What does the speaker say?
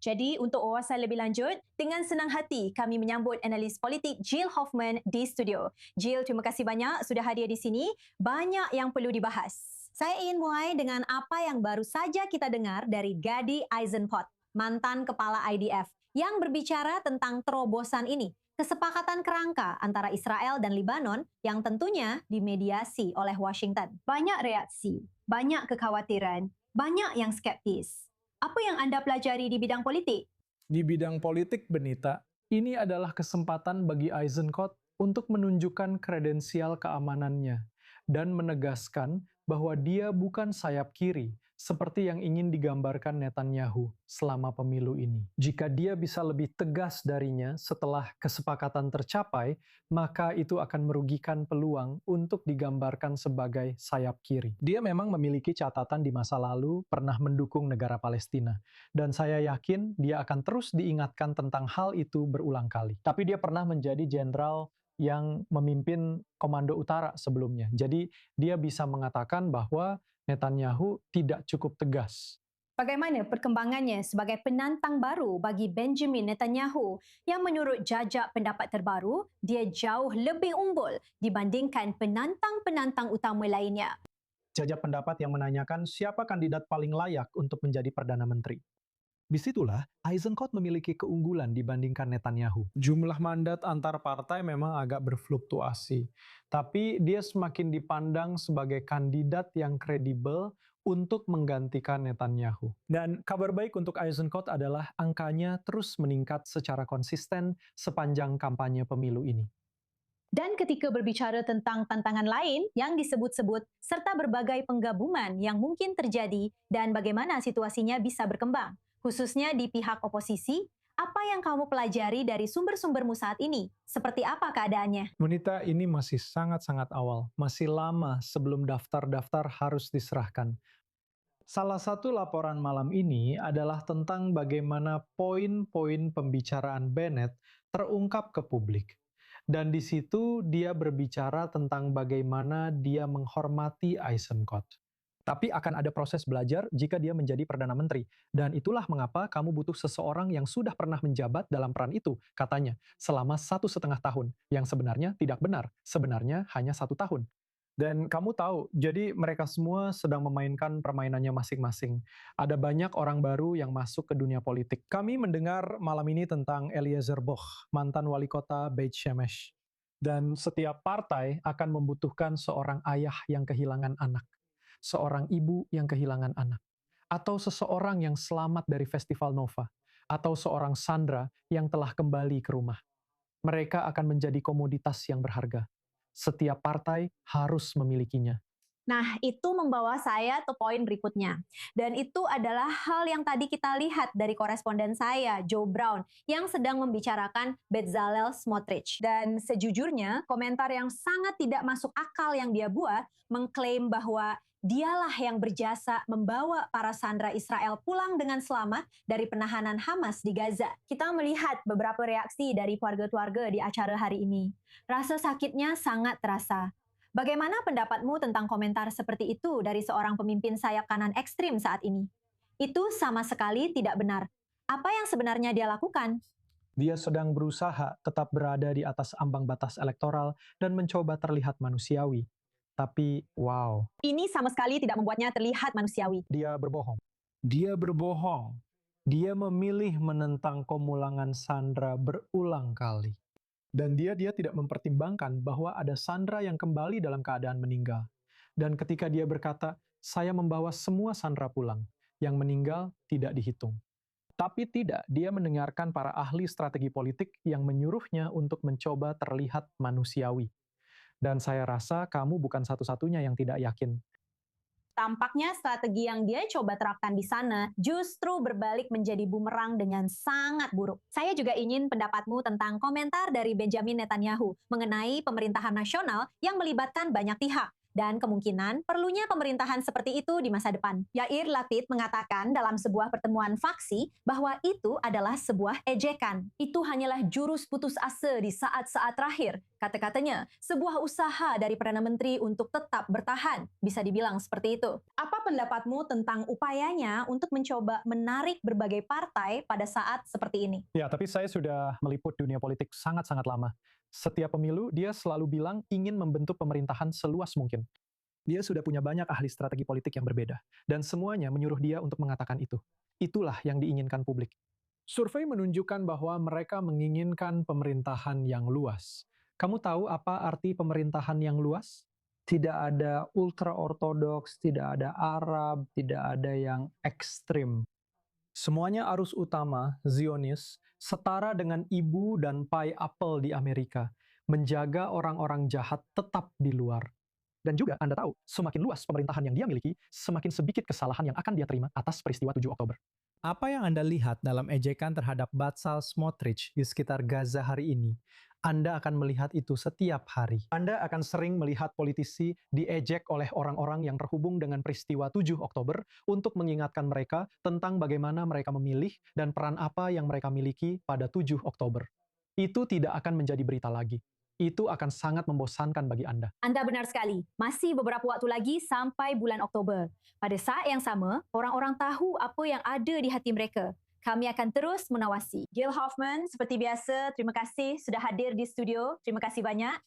Jadi untuk wawasan lebih lanjut, dengan senang hati kami menyambut analis politik Jill Hoffman di studio. Jill, terima kasih banyak sudah hadir di sini. Banyak yang perlu dibahas. Saya ingin mulai dengan apa yang baru saja kita dengar dari Gadi Eisenkot, mantan kepala IDF, yang berbicara tentang terobosan ini. Kesepakatan kerangka antara Israel dan Lebanon yang tentunya dimediasi oleh Washington. Banyak reaksi, banyak kekhawatiran, banyak yang skeptis. Apa yang Anda pelajari di bidang politik? Di bidang politik, Benita, ini adalah kesempatan bagi Eisenkot untuk menunjukkan kredensial keamanannya dan menegaskan bahwa dia bukan sayap kiri, seperti yang ingin digambarkan Netanyahu selama pemilu ini. Jika dia bisa lebih tegas darinya setelah kesepakatan tercapai, maka itu akan merugikan peluang untuk digambarkan sebagai sayap kiri. Dia memang memiliki catatan di masa lalu pernah mendukung negara Palestina, dan saya yakin dia akan terus diingatkan tentang hal itu berulang kali. Tapi dia pernah menjadi jenderal yang memimpin Komando Utara sebelumnya. Jadi dia bisa mengatakan bahwa Netanyahu tidak cukup tegas. Bagaimana perkembangannya sebagai penantang baru bagi Benjamin Netanyahu yang menurut jajak pendapat terbaru, dia jauh lebih unggul dibandingkan penantang-penantang utama lainnya? Jajak pendapat yang menanyakan siapa kandidat paling layak untuk menjadi Perdana Menteri. Disitulah Eisenkot memiliki keunggulan dibandingkan Netanyahu. Jumlah mandat antar partai memang agak berfluktuasi, tapi dia semakin dipandang sebagai kandidat yang kredibel untuk menggantikan Netanyahu. Dan kabar baik untuk Eisenkot adalah angkanya terus meningkat secara konsisten sepanjang kampanye pemilu ini. Dan ketika berbicara tentang tantangan lain yang disebut-sebut serta berbagai penggabungan yang mungkin terjadi dan bagaimana situasinya bisa berkembang, khususnya di pihak oposisi, apa yang kamu pelajari dari sumber-sumbermu saat ini? Seperti apa keadaannya? Monita, ini masih sangat-sangat awal. Masih lama sebelum daftar-daftar harus diserahkan. Salah satu laporan malam ini adalah tentang bagaimana poin-poin pembicaraan Bennett terungkap ke publik. Dan di situ dia berbicara tentang bagaimana dia menghormati Eisenkot. Tapi akan ada proses belajar jika dia menjadi Perdana Menteri. Dan itulah mengapa kamu butuh seseorang yang sudah pernah menjabat dalam peran itu, katanya, selama 1,5 tahun. Yang sebenarnya tidak benar, sebenarnya hanya 1 tahun. Dan kamu tahu, jadi mereka semua sedang memainkan permainannya masing-masing. Ada banyak orang baru yang masuk ke dunia politik. Kami mendengar malam ini tentang Eliezer Boch, mantan wali kota Beit Shemesh. Dan setiap partai akan membutuhkan seorang ayah yang kehilangan anak, seorang ibu yang kehilangan anak, atau seseorang yang selamat dari Festival Nova, atau seorang Sandra yang telah kembali ke rumah. Mereka akan menjadi komoditas yang berharga. Setiap partai harus memilikinya. Nah, itu membawa saya ke poin berikutnya. Dan itu adalah hal yang tadi kita lihat dari koresponden saya, Joe Brown, yang sedang membicarakan Bezalel Smotrich. Dan sejujurnya, komentar yang sangat tidak masuk akal yang dia buat, mengklaim bahwa dialah yang berjasa membawa para sandera Israel pulang dengan selamat dari penahanan Hamas di Gaza. Kita melihat beberapa reaksi dari keluarga-keluarga di acara hari ini. Rasa sakitnya sangat terasa. Bagaimana pendapatmu tentang komentar seperti itu dari seorang pemimpin sayap kanan ekstrim saat ini? Itu sama sekali tidak benar. Apa yang sebenarnya dia lakukan? Dia sedang berusaha tetap berada di atas ambang batas elektoral dan mencoba terlihat manusiawi. Tapi, wow. Ini sama sekali tidak membuatnya terlihat manusiawi. Dia berbohong. Dia berbohong. Dia memilih menentang pemulangan Sandra berulang kali. Dan dia tidak mempertimbangkan bahwa ada Sandra yang kembali dalam keadaan meninggal. Dan ketika dia berkata, saya membawa semua Sandra pulang, yang meninggal tidak dihitung. Tapi tidak, dia mendengarkan para ahli strategi politik yang menyuruhnya untuk mencoba terlihat manusiawi. Dan saya rasa kamu bukan satu-satunya yang tidak yakin. Tampaknya strategi yang dia coba terapkan di sana justru berbalik menjadi bumerang dengan sangat buruk. Saya juga ingin pendapatmu tentang komentar dari Benjamin Netanyahu mengenai pemerintahan nasional yang melibatkan banyak pihak. dan kemungkinan perlunya pemerintahan seperti itu di masa depan. Yair Lapid mengatakan dalam sebuah pertemuan faksi bahwa itu adalah sebuah ejekan. Itu hanyalah jurus putus asa di saat-saat terakhir. Kata-katanya, sebuah usaha dari Perdana Menteri untuk tetap bertahan. Bisa dibilang seperti itu. Apa pendapatmu tentang upayanya untuk mencoba menarik berbagai partai pada saat seperti ini? Ya, tapi saya sudah meliput dunia politik sangat-sangat lama. Setiap pemilu, dia selalu bilang ingin membentuk pemerintahan seluas mungkin. Dia sudah punya banyak ahli strategi politik yang berbeda, dan semuanya menyuruh dia untuk mengatakan itu. Itulah yang diinginkan publik. Survei menunjukkan bahwa mereka menginginkan pemerintahan yang luas. Kamu tahu apa arti pemerintahan yang luas? Tidak ada ultra-ortodoks, tidak ada Arab, tidak ada yang ekstrim. Semuanya arus utama, Zionis, setara dengan ibu dan pai apel di Amerika, menjaga orang-orang jahat tetap di luar. Dan juga Anda tahu, semakin luas pemerintahan yang dia miliki, semakin sedikit kesalahan yang akan dia terima atas peristiwa 7 Oktober. Apa yang Anda lihat dalam ejekan terhadap Bezalel Smotrich di sekitar Gaza hari ini, Anda akan melihat itu setiap hari. Anda akan sering melihat politisi diejek oleh orang-orang yang terhubung dengan peristiwa 7 Oktober untuk mengingatkan mereka tentang bagaimana mereka memilih dan peran apa yang mereka miliki pada 7 Oktober. Itu tidak akan menjadi berita lagi. Itu akan sangat membosankan bagi Anda. Anda benar sekali. Masih beberapa waktu lagi sampai bulan Oktober. Pada saat yang sama, orang-orang tahu apa yang ada di hati mereka. Kami akan terus mengawasi. Gil Hoffman, seperti biasa, terima kasih sudah hadir di studio. Terima kasih banyak.